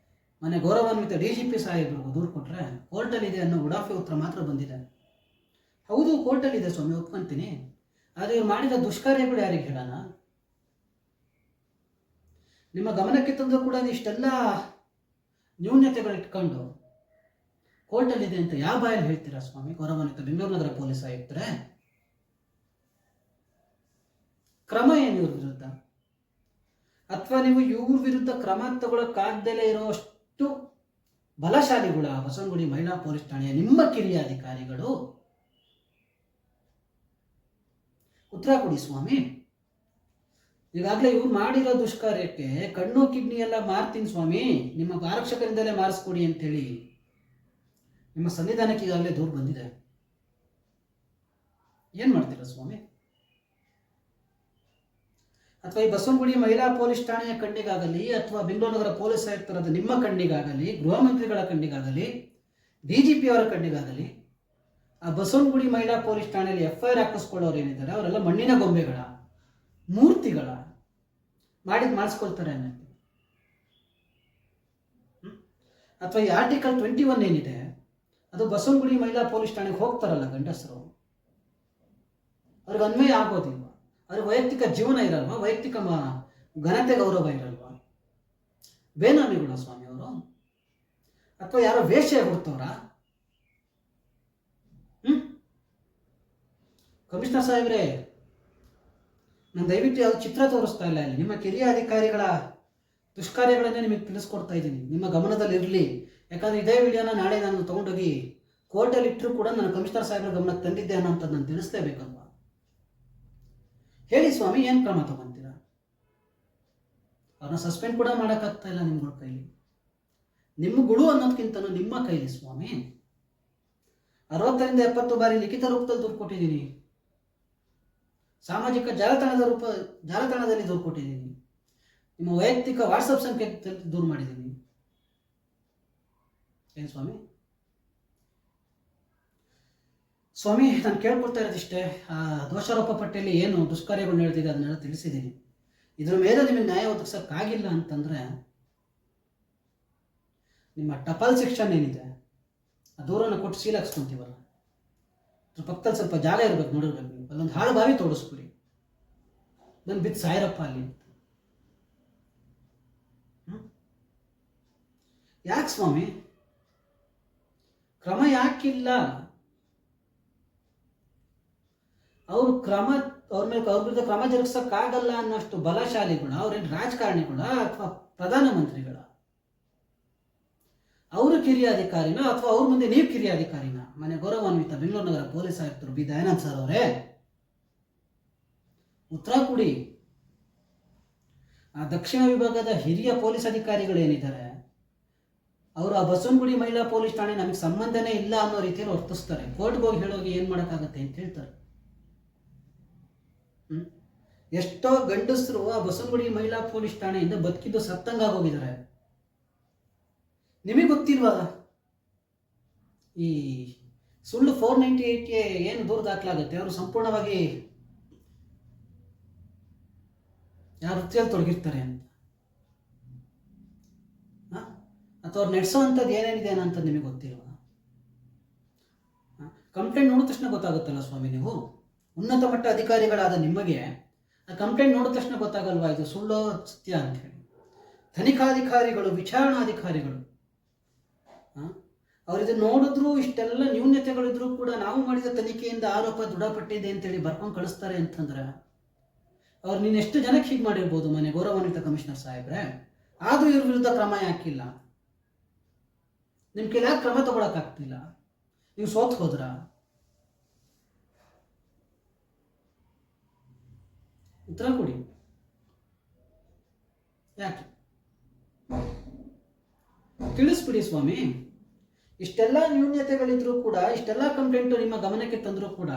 ಮನೆ ಗೌರವಾನ್ವಿತ DGP ಸಾಹೇಬರಿಗೂ ದೂರು ಕೊಟ್ಟರೆ ಕೋರ್ಟಲ್ಲಿದೆ ಅನ್ನೋ ಉಡಾಫೆ ಉತ್ತರ ಮಾತ್ರ ಬಂದಿದೆ. ಹೌದು, ಕೋರ್ಟಲ್ಲಿದೆ ಸ್ವಾಮಿ, ಒಪ್ಕೊಂತೀನಿ. ಆದರೆ ಇವ್ರು ಮಾಡಿದ ದುಷ್ಕಾರ್ಯಗಳು ಯಾರಿಗೆ ಹೇಳೋಣ? ನಿಮ್ಮ ಗಮನಕ್ಕೆ ತಂದರೂ ಕೂಡ ಇಷ್ಟೆಲ್ಲ ನ್ಯೂನ್ಯತೆಗಳು ಇಟ್ಕೊಂಡು ಕೋರ್ಟಲ್ಲಿದೆ ಅಂತ ಯಾವ ಬಾಯಲ್ಲಿ ಹೇಳ್ತೀರಾ ಸ್ವಾಮಿ ಗೌರವಾನ್ವಿತ ಬೆಂಗಳೂರು ನಗರ ಪೊಲೀಸ್ ಆಯುಕ್ತರೇ? ಕ್ರಮ ಏನು ಇವ್ರ ವಿರುದ್ಧ? ಅಥವಾ ನೀವು ಇವ್ರ ವಿರುದ್ಧ ಕ್ರಮ ತಗೊಳ್ಳೋಕ್ಕಾಗ್ದಲೇ ಇರೋಷ್ಟು ಬಲಶಾಲಿಗಳ ಬಸವನಗುಡಿ ಮಹಿಳಾ ಪೊಲೀಸ್ ಠಾಣೆಯ ನಿಮ್ಮ ಕಿರಿಯ ಅಧಿಕಾರಿಗಳು? ಉತ್ತರ ಕೊಡಿ ಸ್ವಾಮಿ. ಈಗಾಗಲೇ ಇವ್ರು ಮಾಡಿರೋ ದುಷ್ಕಾರ್ಯಕ್ಕೆ ಕಣ್ಣು ಕಿಡ್ನಿ ಎಲ್ಲ ಮಾರ್ತೀನಿ ಸ್ವಾಮಿ, ನಿಮ್ಮ ಆರಕ್ಷಕರಿಂದಲೇ ಮಾರಿಸ್ಕೊಡಿ ಅಂತೇಳಿ ನಿಮ್ಮ ಸನ್ನಿಧಾನಕ್ಕೆ ಈಗಾಗಲೇ ದೂರು ಬಂದಿದೆ. ಏನು ಮಾಡ್ತೀರಾ ಸ್ವಾಮಿ? ಅಥವಾ ಈ ಬಸವನಗುಡಿ ಮಹಿಳಾ ಪೊಲೀಸ್ ಠಾಣೆಯ ಕಣ್ಣಿಗಾಗಲಿ, ಅಥವಾ ಬೆಂಗಳೂರು ನಗರ ಪೊಲೀಸ್ ಆಯುಕ್ತರಾದ ನಿಮ್ಮ ಕಣ್ಣಿಗಾಗಲಿ, ಗೃಹ ಮಂತ್ರಿಗಳ ಕಣ್ಣಿಗಾಗಲಿ, DGP ಅವರ ಕಣ್ಣಿಗಾಗಲಿ, ಆ ಬಸವನಗುಡಿ ಮಹಿಳಾ ಪೊಲೀಸ್ ಠಾಣೆಯಲ್ಲಿ FIR ಹಾಕಿಸ್ಕೊಳ್ಳೋರು ಏನಿದ್ದಾರೆ ಅವರೆಲ್ಲ ಮಣ್ಣಿನ ಗೊಂಬೆಗಳ, ಮೂರ್ತಿಗಳ, ಮಾಡಿಸ್ಕೊಳ್ತಾರೆ ಅನ್ನೋದು. ಅಥವಾ ಈ ಆರ್ಟಿಕಲ್ 21 ಏನಿದೆ ಅದು ಬಸವನಗುಡಿ ಮಹಿಳಾ ಪೊಲೀಸ್ ಠಾಣೆಗೆ ಹೋಗ್ತಾರಲ್ಲ ಗಂಡಸರು, ಅವ್ರಿಗೆ ಅನ್ವಯ ಆಗೋದಿಲ್ವಾ? ಅವ್ರಿಗೆ ವೈಯಕ್ತಿಕ ಜೀವನ ಇರಲ್ವಾ? ವೈಯಕ್ತಿಕ ಘನತೆ ಗೌರವ ಇರಲ್ವಾ? ಬೇನಾಮಿಗಳ ಸ್ವಾಮಿ ಅವರು, ಅಥವಾ ಯಾರೋ ವೇಷ ಹುಡ್ತವ್ರ? ಕಮಿಷನರ್ ಸಾಹೇಬ್ರೆ, ನಾನು ದಯವಿಟ್ಟು ಯಾವ್ದು ಚಿತ್ರ ತೋರಿಸ್ತಾ ಇಲ್ಲ ಇಲ್ಲಿ. ನಿಮ್ಮ ಕಿರಿಯ ಅಧಿಕಾರಿಗಳ ದುಷ್ಕಾರ್ಯಗಳನ್ನೇ ನಿಮಗೆ ತಿಳಿಸ್ಕೊಡ್ತಾ ಇದ್ದೀನಿ, ನಿಮ್ಮ ಗಮನದಲ್ಲಿ ಇರಲಿ. ಯಾಕಂದ್ರೆ ಇದೇ ವಿಡಿಯೋನ ನಾಳೆ ನಾನು ತಗೊಂಡೋಗಿ ಕೋರ್ಟಲ್ಲಿ ಇಟ್ಟರು ಕೂಡ ನಾನು ಕಮಿಷನರ್ ಸಾಹೇಬ್ರ ಗಮನಕ್ಕೆ ತಂದಿದ್ದೆ ಅನ್ನೋಂಥದ್ದು ನಾನು ತಿಳಿಸ್ಲೇಬೇಕಲ್ವಾ? ಹೇಳಿ ಸ್ವಾಮಿ, ಏನು ಕ್ರಮ ತಗೊಂತೀರಾ? ಅವ್ರನ್ನ ಸಸ್ಪೆಂಡ್ ಕೂಡ ಮಾಡೋಕ್ಕಾಗ್ತಾ ಇಲ್ಲ ನಿಮ್ಗಳ ಕೈಲಿ. ನಿಮ್ಮ ಗುಳು ಅನ್ನೋದಕ್ಕಿಂತನೂ ನಿಮ್ಮ ಕೈಲಿ ಸ್ವಾಮಿ. 60 ರಿಂದ 70 ಬಾರಿ ಲಿಖಿತ ರೂಪದಲ್ಲಿ ದೂರು ಕೊಟ್ಟಿದ್ದೀನಿ, ಸಾಮಾಜಿಕ ಜಾಲತಾಣದಲ್ಲಿ ದೂರು ಕೊಟ್ಟಿದ್ದೀನಿ, ನಿಮ್ಮ ವೈಯಕ್ತಿಕ ವಾಟ್ಸಪ್ ಸಂಖ್ಯೆ ದೂರು ಮಾಡಿದ್ದೀನಿ. ಏನು ಸ್ವಾಮಿ? ಸ್ವಾಮಿ, ನಾನು ಕೇಳ್ಕೊಳ್ತಾ ಇರೋದಿಷ್ಟೇ, ಆ ದೋಷಾರೋಪ ಪಟ್ಟಿಯಲ್ಲಿ ಏನು ದುಷ್ಕಾರ್ಯಗಳು ನಡೆದಿದೆ ಅದನ್ನೆಲ್ಲ ತಿಳಿಸಿದ್ದೀನಿ. ಇದ್ರ ಮೇಲೆ ನಿಮಗೆ ನ್ಯಾಯ ಒದಗಿಸೋಕ್ಕಾಗಿಲ್ಲ ಅಂತಂದರೆ ನಿಮ್ಮ ಟಪಾಲ್ ಸೆಕ್ಷನ್ ಏನಿದೆ ಆ ದೂರನ್ನು ಕೊಟ್ಟು ಸೀಲ್ ಹಾಕ್ಸ್ಕೊಂತೀವಲ್ಲ, ಅದ್ರ ಪಕ್ಕದಲ್ಲಿ ಸ್ವಲ್ಪ ಜಾಗ ಇರಬೇಕು, ನೋಡಿರ್ಬೇಕು ನೀವು. ಅಲ್ಲೊಂದು ಹಾಳು ಬಾವಿ ತೋಡಿಸ್ಬಿಡಿ, ಬಂದು ಬಿದ್ದು ಸಾಯಿರಪ್ಪ ಅಲ್ಲಿ. ಯಾಕೆ ಸ್ವಾಮಿ ಕ್ರಮ ಯಾಕಿಲ್ಲ? ಅವ್ರ ವಿರುದ್ಧ ಕ್ರಮ ಜರುಗಿಸಕ್ಕಾಗಲ್ಲ ಅನ್ನೋಷ್ಟು ಬಲಶಾಲಿಗಳ, ಅವ್ರೇನು ರಾಜಕಾರಣಿಗಳ ಅಥವಾ ಪ್ರಧಾನಮಂತ್ರಿಗಳ? ಅವರು ಕಿರಿಯ ಅಧಿಕಾರಿನ ಅಥವಾ ಅವ್ರ ಮುಂದೆ ನೀವು ಕಿರಿಯ ಅಧಿಕಾರಿನ? ಮನೆ ಗೌರವಾನ್ವಿತ ಬೆಂಗಳೂರು ನಗರ ಪೊಲೀಸ್ ಆಯುಕ್ತರು ಬಿ ದಯಾನಂದ್ ಸರ್ ಅವರೇ, ಉತ್ತರ ಕೊಡಿ. ಆ ದಕ್ಷಿಣ ವಿಭಾಗದ ಹಿರಿಯ ಪೊಲೀಸ್ ಅಧಿಕಾರಿಗಳೇನಿದ್ದಾರೆ ಅವರು ಆ ಬಸವನಗುಡಿ ಮಹಿಳಾ ಪೊಲೀಸ್ ಠಾಣೆ ನಮಗೆ ಸಂಬಂಧನೇ ಇಲ್ಲ ಅನ್ನೋ ರೀತಿಯಲ್ಲಿ ವರ್ತಿಸ್ತಾರೆ. ಕೋರ್ಟ್ಗೆ ಹೋಗಿ ಹೇಳೋಗಿ ಏನು ಮಾಡೋಕ್ಕಾಗತ್ತೆ ಅಂತ ಹೇಳ್ತಾರೆ. ಎಷ್ಟೋ ಗಂಡಸರು ಆ ಬಸವನಗುಡಿ ಮಹಿಳಾ ಪೊಲೀಸ್ ಠಾಣೆಯಿಂದ ಬದುಕಿದ್ದು ಸತ್ತಂಗಾಗೋಗಿದ್ದಾರೆ. ನಿಮಗೆ ಗೊತ್ತಿಲ್ವಾ? ಈ ಸುಳ್ಳು 498ಗೆ ಏನು ದೂರ ದಾಖಲಾಗುತ್ತೆ, ಅವರು ಸಂಪೂರ್ಣವಾಗಿ ಯಾರು ವೃತ್ತಿಯಲ್ಲಿ ತೊಡಗಿರ್ತಾರೆ ಅಂತ, ಅಥವಾ ಅವ್ರು ನಡೆಸೋವಂಥದ್ದು ಏನೇನಿದೆ ಅನ್ನೋಂಥದ್ದು ನಿಮಗೆ ಗೊತ್ತಿಲ್ವಾ? ಕಂಪ್ಲೇಂಟ್ ನೋಡಿದ ತಕ್ಷಣ ಗೊತ್ತಾಗುತ್ತಲ್ಲ ಸ್ವಾಮಿ. ನೀವು ಉನ್ನತ ಮಟ್ಟ ಅಧಿಕಾರಿಗಳಾದ ನಿಮಗೆ ಆ ಕಂಪ್ಲೇಂಟ್ ನೋಡಿದ ತಕ್ಷಣ ಗೊತ್ತಾಗಲ್ವಾ ಇದು ಸುಳ್ಳು ಸತ್ಯ ಅಂತ ಹೇಳಿ? ತನಿಖಾಧಿಕಾರಿಗಳು, ವಿಚಾರಣಾಧಿಕಾರಿಗಳು ಅವರಿದು ನೋಡಿದ್ರು ಇಷ್ಟೆಲ್ಲ ನ್ಯೂನ್ಯತೆಗಳಿದ್ರು ಕೂಡ ನಾವು ಮಾಡಿದ ತನಿಖೆಯಿಂದ ಆರೋಪ ದೃಢಪಟ್ಟಿದೆ ಅಂತೇಳಿ ಬರ್ಕೊಂಡು ಕಳಿಸ್ತಾರೆ ಅಂತಂದ್ರೆ ಅವ್ರು ನೀನು ಎಷ್ಟು ಜನಕ್ಕೆ ಹೀಗೆ ಮಾಡಿರ್ಬೋದು ಮನೆ ಗೌರವಾನ್ವಿತ ಕಮಿಷನರ್ ಸಾಹೇಬ್ರೆ? ಆದರೂ ಇವ್ರ ವಿರುದ್ಧ ಕ್ರಮ ಯಾಕಿಲ್ಲ? ನಿಮ್ಮ ಕೈಲಿ ಯಾಕೆ ಕ್ರಮ ತಗೊಳಕ್ಕಾಗ್ತಿಲ್ಲ? ನೀವು ಸೋತ್ ಹೋದ್ರ? ಉತ್ತರ ಕೊಡಿ. ಯಾಕೆ ತಿಳಿಸ್ಬಿಡಿ ಸ್ವಾಮಿ. ಇಷ್ಟೆಲ್ಲ ನ್ಯೂನ್ಯತೆಗಳಿದ್ರು ಕೂಡ, ಇಷ್ಟೆಲ್ಲ ಕಂಪ್ಲೇಂಟು ನಿಮ್ಮ ಗಮನಕ್ಕೆ ತಂದರೂ ಕೂಡ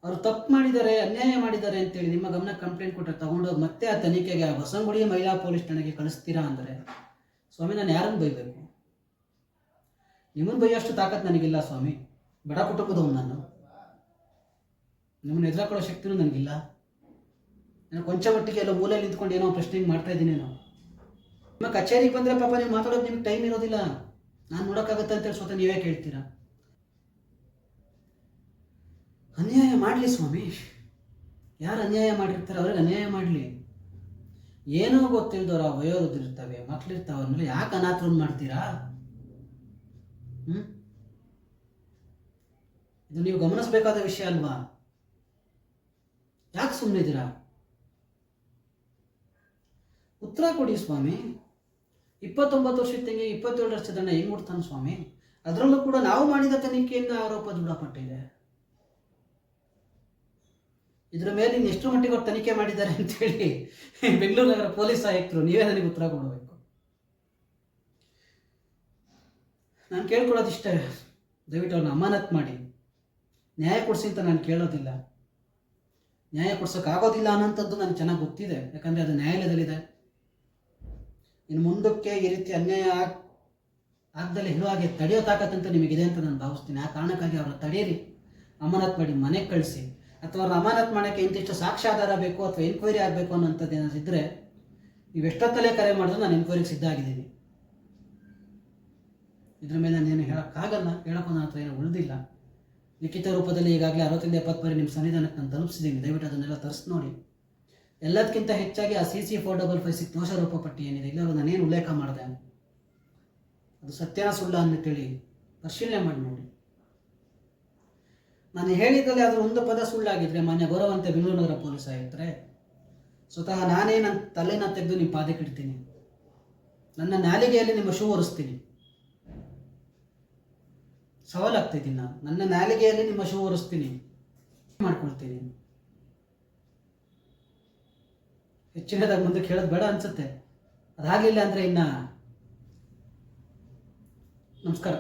ಅವರು ತಪ್ಪು ಮಾಡಿದ್ದಾರೆ, ಅನ್ಯಾಯ ಮಾಡಿದ್ದಾರೆ ಅಂತೇಳಿ ನಿಮ್ಮ ಗಮನಕ್ಕೆ ಕಂಪ್ಲೇಂಟ್ ಕೊಟ್ಟರೆ ತಗೊಂಡೋಗಿ ಮತ್ತೆ ಆ ತನಿಖೆಗೆ ಆ ಬಸವನಗುಡಿ ಮಹಿಳಾ ಪೊಲೀಸ್ ಠಾಣೆಗೆ ಕಳಿಸ್ತೀರಾ ಅಂದರೆ ಸ್ವಾಮಿ ನಾನು ಯಾರನ್ನು ಬೈಬೇಕು? ನಿಮ್ಮನ್ನು ಬೈಯೋಷ್ಟು ತಾಕತ್ತು ನನಗಿಲ್ಲ ಸ್ವಾಮಿ. ಬಡ ಕುಟುಂಬದವನು ನಾನು, ನಿಮ್ಮನ್ನು ಎದುರಾಕೊಳ್ಳೋ ಶಕ್ತಿನೂ ನನಗಿಲ್ಲ. ನಾನು ಕೊಂಚ ಮಟ್ಟಿಗೆ ಎಲ್ಲ ಮೂಲೆಯಲ್ಲಿ ನಿಂತ್ಕೊಂಡು ಏನೋ ಪ್ರಶ್ನೆ ಮಾಡ್ತಾ ಇದ್ದೀನಿ. ನಿಮ್ಮ ಕಚೇರಿಗೆ ಬಂದರೆ ಪಾಪ ನೀವು ಮಾತಾಡೋದು ನಿಮ್ಗೆ ಟೈಮ್ ಇರೋದಿಲ್ಲ. ನಾನು ನೋಡೋಕ್ಕಾಗತ್ತೆ ಅಂತೇಳಿ ಸ್ವತಃ ನೀವೇ ಕೇಳ್ತೀರಾ. ಅನ್ಯಾಯ ಮಾಡಲಿ ಸ್ವಾಮಿ, ಯಾರು ಅನ್ಯಾಯ ಮಾಡಿರ್ತಾರೆ ಅವ್ರಿಗೆ ಅನ್ಯಾಯ ಮಾಡಲಿ. ಏನೋ ಗೊತ್ತಿಲ್ದವ್ರು ಆ ವಯೋವೃದ್ಧರಿರ್ತವೆ, ಮಕ್ಳಿರ್ತಾವೆ, ಅಂದಮೇಲೆ ಯಾಕೆ ಅನಾಥರನ್ನು ಮಾಡ್ತೀರಾ? ಇದು ನೀವು ಗಮನಿಸಬೇಕಾದ ವಿಷಯ ಅಲ್ವಾ? ಯಾಕೆ ಸುಮ್ಮನಿದ್ದೀರಾ? ಉತ್ತರ ಕೊಡಿ ಸ್ವಾಮಿ. 29 ವರ್ಷದ ತಂಗಿ 27 ವರ್ಷದ ದಂಡ ಹೆಂಗ್ ಕೊಡ್ತಾನೆ ಸ್ವಾಮಿ? ಅದರಲ್ಲೂ ಕೂಡ ನಾವು ಮಾಡಿದ ತನಿಖೆಯಿಂದ ಆರೋಪ ದೃಢಪಟ್ಟಿದೆ. ಇದ್ರ ಮೇಲೆ ಇನ್ನು ಎಷ್ಟು ಮಟ್ಟಿಗೆ ಅವ್ರು ತನಿಖೆ ಮಾಡಿದ್ದಾರೆ ಅಂತೇಳಿ ಬೆಂಗಳೂರು ನಗರ ಪೊಲೀಸ್ ಆಯುಕ್ತರು ನೀವೇ ನನಗೆ ಉತ್ತರ ಕೊಡಬೇಕು. ನಾನು ಕೇಳ್ಕೊಳ್ಳೋದಿಷ್ಟೇ, ದಯವಿಟ್ಟು ಅವ್ರನ್ನ ಅಮಾನತ್ ಮಾಡಿ ನ್ಯಾಯ ಕೊಡಿಸಿ ಅಂತ ನಾನು ಕೇಳೋದಿಲ್ಲ. ನ್ಯಾಯ ಕೊಡ್ಸೋಕ್ಕಾಗೋದಿಲ್ಲ ಅನ್ನೋಂಥದ್ದು ನನಗೆ ಚೆನ್ನಾಗಿ ಗೊತ್ತಿದೆ, ಯಾಕಂದರೆ ಅದು ನ್ಯಾಯಾಲಯದಲ್ಲಿದೆ. ಇನ್ನು ಮುಂದಕ್ಕೆ ಈ ರೀತಿ ಅನ್ಯಾಯ ಆಗ್ದಲೇ ಇರೋ ಹಾಗೆ ತಡೆಯೋ ತಾಕತ್ತಂತ ನಿಮಗಿದೆ ಅಂತ ನಾನು ಭಾವಿಸ್ತೀನಿ. ಆ ಕಾರಣಕ್ಕಾಗಿ ಅವ್ರನ್ನ ತಡೆಯಿರಿ, ಅಮಾನತ್ ಮಾಡಿ ಮನೆಗೆ ಕಳಿಸಿ. ಅಥವಾ ಅವ್ರನ್ನ ಅಮಾನತ್ ಮಾಡೋಕ್ಕೆ ಇಂತಿಷ್ಟು ಸಾಕ್ಷ್ಯಾಧಾರ ಬೇಕು ಅಥವಾ ಎನ್ಕ್ವೈರಿ ಆಗಬೇಕು ಅನ್ನೋಂಥದ್ದು ಏನಾದ್ರು ಇದ್ದರೆ ನೀವು ಎಷ್ಟೊತ್ತಲ್ಲೇ ಕರೆ ಮಾಡಿದ್ರೆ ನಾನು ಎನ್ಕ್ವೈರಿಗೆ ಸಿದ್ಧ ಆಗಿದ್ದೀನಿ. ಇದ್ರ ಮೇಲೆ ನಾನೇನು ಹೇಳೋಕ್ಕಾಗಲ್ಲ, ಹೇಳೋಕ್ಕೂ ನನ್ನ ಹತ್ರ ಏನೂ ಉಳಿದಿಲ್ಲ. ಲಿಖಿತ ರೂಪದಲ್ಲಿ ಈಗಾಗಲೇ 60-70 ಬಾರಿ ನಿಮ್ಮ ಸನ್ನಿಧಾನಕ್ಕೆ ನಾನು ತಲುಪಿಸಿದ್ದೀನಿ. ದಯವಿಟ್ಟು ಅದನ್ನೆಲ್ಲ ತರಿಸಿ ನೋಡಿ. ಎಲ್ಲದಕ್ಕಿಂತ ಹೆಚ್ಚಾಗಿ ಆ CC 4556 ದೋಷಾರೋಪ ಪಟ್ಟಿ ಏನಿದೆ, ಇಲ್ಲರೂ ನಾನೇನು ಉಲ್ಲೇಖ ಮಾಡಿದೆ ಅದು ಸತ್ಯನ ಸುಳ್ಳ ಅಂತೇಳಿ ಪರಿಶೀಲನೆ ಮಾಡಿ ನೋಡಿ. ನಾನು ಹೇಳಿದ್ದಲ್ಲಿ ಅದರ ಒಂದು ಪದ ಸುಳ್ಳಾಗಿದ್ದರೆ ಮಾನ್ಯ ಗೌರವಂತೆ ಬೆಂಗಳೂರು ನಗರ ಪೊಲೀಸ್ ಆಯುಕ್ತರೆ, ಸ್ವತಃ ನಾನೇ ನನ್ನ ತಲೆನ ತೆಗೆದು ನಿಮ್ಮ ಪಾದಕ್ಕೆ ಇಡ್ತೀನಿ. ನನ್ನ ನಾಲಿಗೆಯಲ್ಲಿ ನಿಮ್ಮ ಶೂ ಒರೆಸ್ತೀನಿ. ಸವಾಲಾಗ್ತಿದ್ದೀನಿ ನಾನು. ನನ್ನ ನಾಲಿಗೆಯಲ್ಲಿ ನಿಮ್ಮ ಶೂ ಒರೆಸ್ತೀನಿ, ಮಾಡ್ಕೊಳ್ತೀನಿ. ಹೆಚ್ಚಿನದಾಗಿ ಮುಂದಕ್ಕೆ ಹೇಳೋದು ಬೇಡ ಅನ್ಸುತ್ತೆ. ಅದಾಗಲಿಲ್ಲ ಅಂದರೆ ನಮಸ್ಕಾರ.